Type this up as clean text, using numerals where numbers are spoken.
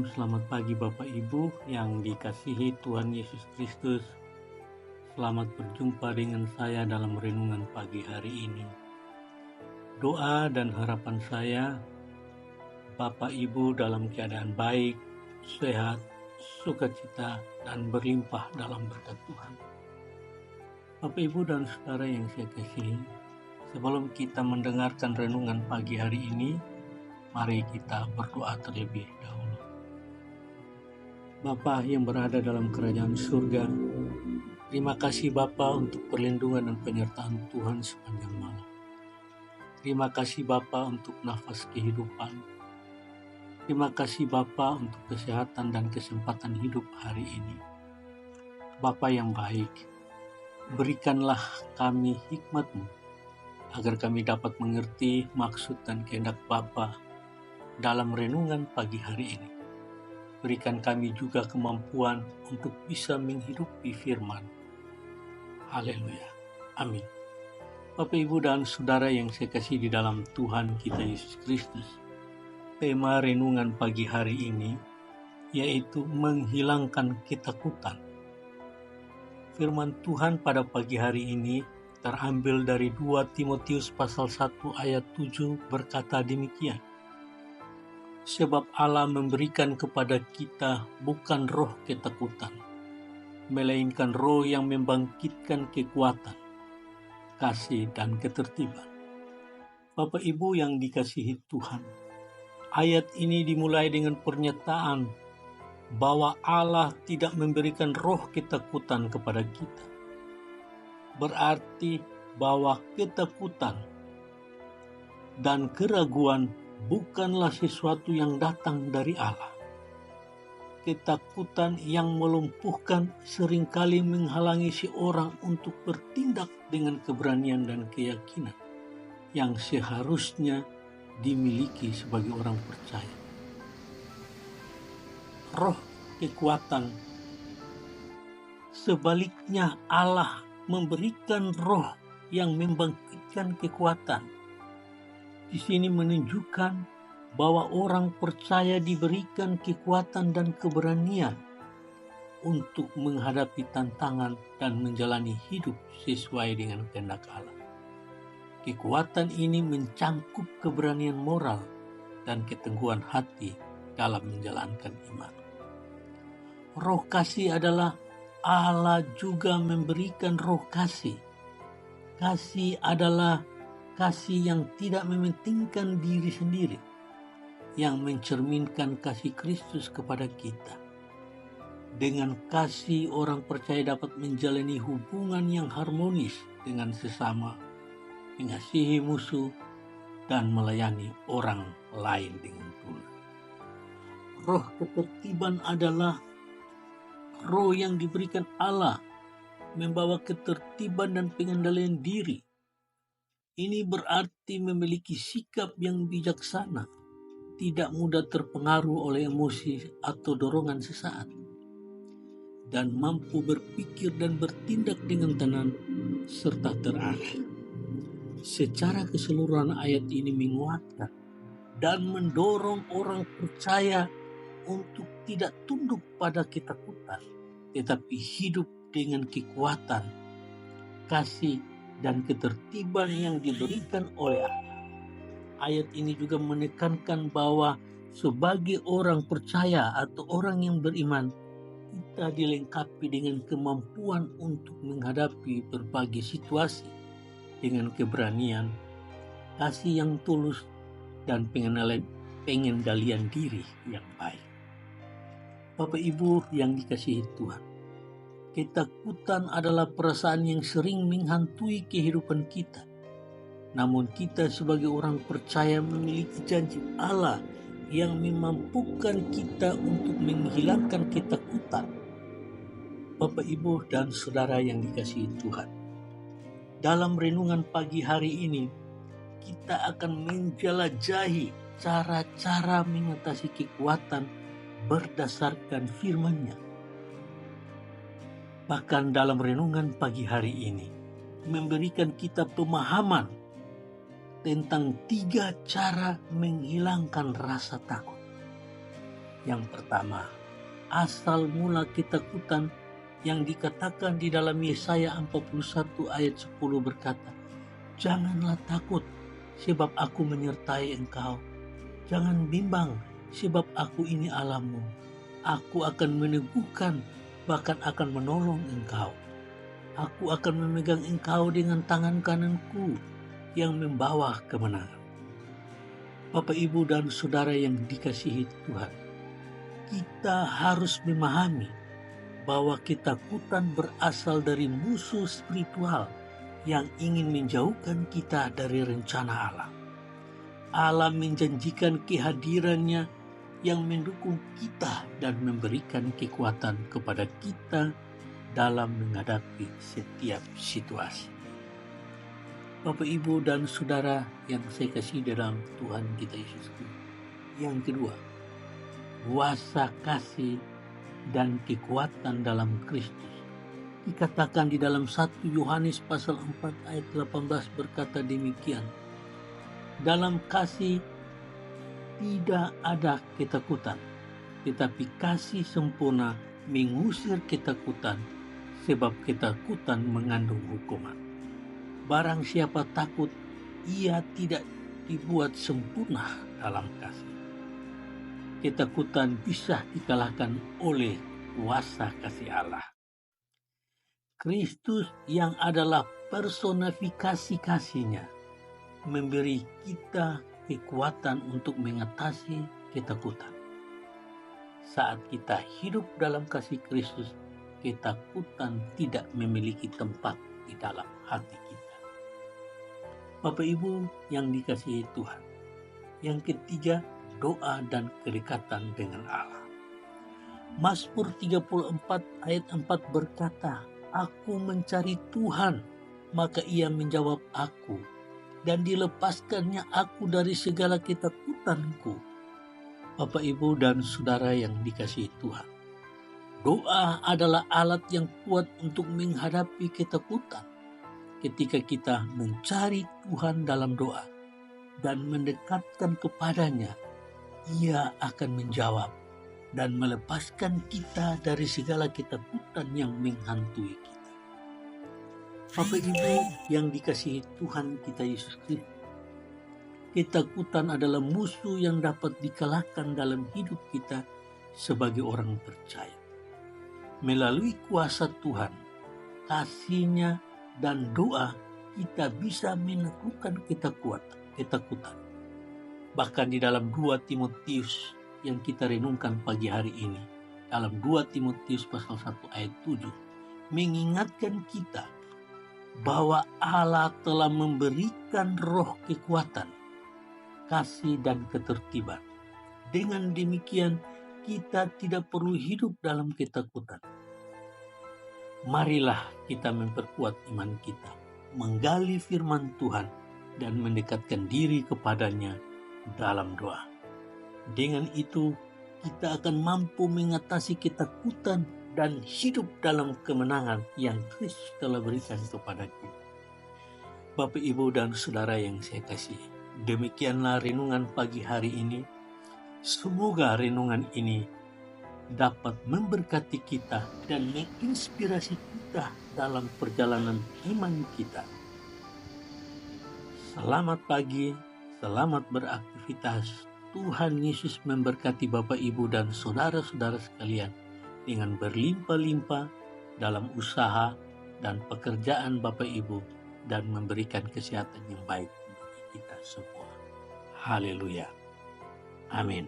selamat pagi Bapak Ibu yang dikasihi Tuhan Yesus Kristus. Selamat berjumpa dengan saya dalam renungan pagi hari ini. Doa dan harapan saya, Bapak Ibu dalam keadaan baik, sehat, sukacita, dan berlimpah dalam berkat Tuhan. Bapak Ibu dan Saudara yang saya kasihi, sebelum kita mendengarkan renungan pagi hari ini, mari kita berdoa terlebih dahulu. Bapa yang berada dalam kerajaan surga, terima kasih Bapa untuk perlindungan dan penyertaan Tuhan sepanjang malam. Terima kasih Bapa untuk nafas kehidupan. Terima kasih Bapa untuk kesehatan dan kesempatan hidup hari ini. Bapa yang baik, berikanlah kami hikmat-Mu agar kami dapat mengerti maksud dan kehendak Bapa dalam renungan pagi hari ini. Berikan kami juga kemampuan untuk bisa menghidupi firman. Haleluya. Amin. Bapak, Ibu, dan Saudara yang saya kasih di dalam Tuhan kita Yesus Kristus. Tema renungan pagi hari ini yaitu menghilangkan ketakutan. Firman Tuhan pada pagi hari ini terambil dari 2 Timotius pasal 1 ayat 7 berkata demikian. Sebab Allah memberikan kepada kita bukan roh ketakutan, melainkan roh yang membangkitkan kekuatan, kasih, dan ketertiban. Bapak Ibu yang dikasihi Tuhan, ayat ini dimulai dengan pernyataan bahwa Allah tidak memberikan roh ketakutan kepada kita. Berarti bahwa ketakutan dan keraguan bukanlah sesuatu yang datang dari Allah. Ketakutan yang melumpuhkan seringkali menghalangi seorang untuk bertindak dengan keberanian dan keyakinan yang seharusnya dimiliki sebagai orang percaya. Roh kekuatan, sebaliknya Allah memberikan roh yang membangkitkan kekuatan. Di sini menunjukkan bahwa orang percaya diberikan kekuatan dan keberanian untuk menghadapi tantangan dan menjalani hidup sesuai dengan kehendak Allah. Kekuatan ini mencangkup keberanian moral dan keteguhan hati dalam menjalankan iman. Roh kasih adalah Allah juga memberikan roh kasih. Kasih adalah kasih yang tidak mementingkan diri sendiri, yang mencerminkan kasih Kristus kepada kita. Dengan kasih, orang percaya dapat menjalani hubungan yang harmonis dengan sesama, mengasihi musuh, dan melayani orang lain dengan tulus. Roh ketertiban adalah roh yang diberikan Allah, membawa ketertiban dan pengendalian diri. Ini berarti memiliki sikap yang bijaksana, tidak mudah terpengaruh oleh emosi atau dorongan sesaat, dan mampu berpikir dan bertindak dengan tenang serta terarah. Secara keseluruhan ayat ini menguatkan dan mendorong orang percaya untuk tidak tunduk pada ketakutan, tetapi hidup dengan kekuatan, kasih, dan ketertiban yang diberikan oleh Allah. Ayat ini juga menekankan bahwa sebagai orang percaya atau orang yang beriman, kita dilengkapi dengan kemampuan untuk menghadapi berbagai situasi dengan keberanian, kasih yang tulus, dan pengendalian diri yang baik. Bapak Ibu yang dikasihi Tuhan, ketakutan adalah perasaan yang sering menghantui kehidupan kita. Namun kita sebagai orang percaya memiliki janji Allah yang memampukan kita untuk menghilangkan ketakutan. Bapak, Ibu, dan Saudara yang dikasihi Tuhan, dalam renungan pagi hari ini kita akan menjelajahi cara-cara mengatasi kekuatan berdasarkan firman-Nya. Bahkan dalam renungan pagi hari ini memberikan kita pemahaman tentang 3 cara menghilangkan rasa takut. Yang pertama, asal mula ketakutan yang dikatakan di dalam Yesaya 41 ayat 10 berkata, "Janganlah takut, sebab aku menyertai engkau. Jangan bimbang, sebab aku ini Allahmu. Aku akan meneguhkan, bahkan akan menolong engkau. Aku akan memegang engkau dengan tangan kananku yang membawa kemenangan." Bapak, Ibu, dan Saudara yang dikasihi Tuhan, kita harus memahami bahwa ketakutan berasal dari musuh spiritual yang ingin menjauhkan kita dari rencana Allah. Allah menjanjikan kehadirannya yang mendukung kita dan memberikan kekuatan kepada kita dalam menghadapi setiap situasi. Bapak, Ibu, dan Saudara yang saya kasih dalam Tuhan kita Yesus Kristus. Yang kedua, kuasa kasih dan kekuatan dalam Kristus. Dikatakan di dalam 1 Yohanes pasal 4 ayat 18 berkata demikian, "Dalam kasih tidak ada ketakutan, tetapi kasih sempurna mengusir ketakutan, sebab ketakutan mengandung hukuman. Barang siapa takut, ia tidak dibuat sempurna dalam kasih." Ketakutan bisa dikalahkan oleh kuasa kasih Allah. Kristus yang adalah personifikasi kasihnya memberi kita kekuatan untuk mengatasi ketakutan. Saat kita hidup dalam kasih Kristus, ketakutan tidak memiliki tempat di dalam hati kita. Bapak, Ibu yang dikasihi Tuhan. Yang ketiga, doa dan kedekatan dengan Allah. Mazmur 34 ayat 4 berkata, "Aku mencari Tuhan, maka Ia menjawab aku, dan dilepaskannya aku dari segala ketakutanku." Bapak, Ibu, dan Saudara yang dikasihi Tuhan, doa adalah alat yang kuat untuk menghadapi ketakutan. Ketika kita mencari Tuhan dalam doa dan mendekatkan kepadanya, Ia akan menjawab dan melepaskan kita dari segala ketakutan yang menghantui kita. Bapak, Ibu yang dikasihi Tuhan kita Yesus Kristus, ketakutan adalah musuh yang dapat dikalahkan dalam hidup kita sebagai orang percaya. Melalui kuasa Tuhan, kasih-Nya, dan doa, kita bisa menaklukkan ketakutan. Bahkan di dalam 2 Timotius yang kita renungkan pagi hari ini, dalam 2 Timotius pasal 1 ayat 7, mengingatkan kita bahwa Allah telah memberikan roh kekuatan, kasih, dan ketertiban. Dengan demikian, kita tidak perlu hidup dalam ketakutan. Marilah kita memperkuat iman kita, menggali firman Tuhan, dan mendekatkan diri kepadanya dalam doa. Dengan itu, kita akan mampu mengatasi ketakutan dan hidup dalam kemenangan yang Kristus telah berikan kepada kita. Bapak, Ibu, dan Saudara yang saya kasihi, demikianlah renungan pagi hari ini. Semoga renungan ini dapat memberkati kita dan menginspirasi kita dalam perjalanan iman kita. Selamat pagi, selamat beraktivitas. Tuhan Yesus memberkati Bapak, Ibu, dan saudara-saudara sekalian dengan berlimpah-limpah dalam usaha dan pekerjaan Bapak, Ibu, dan memberikan kesehatan yang baik bagi kita semua. Haleluya. Amin.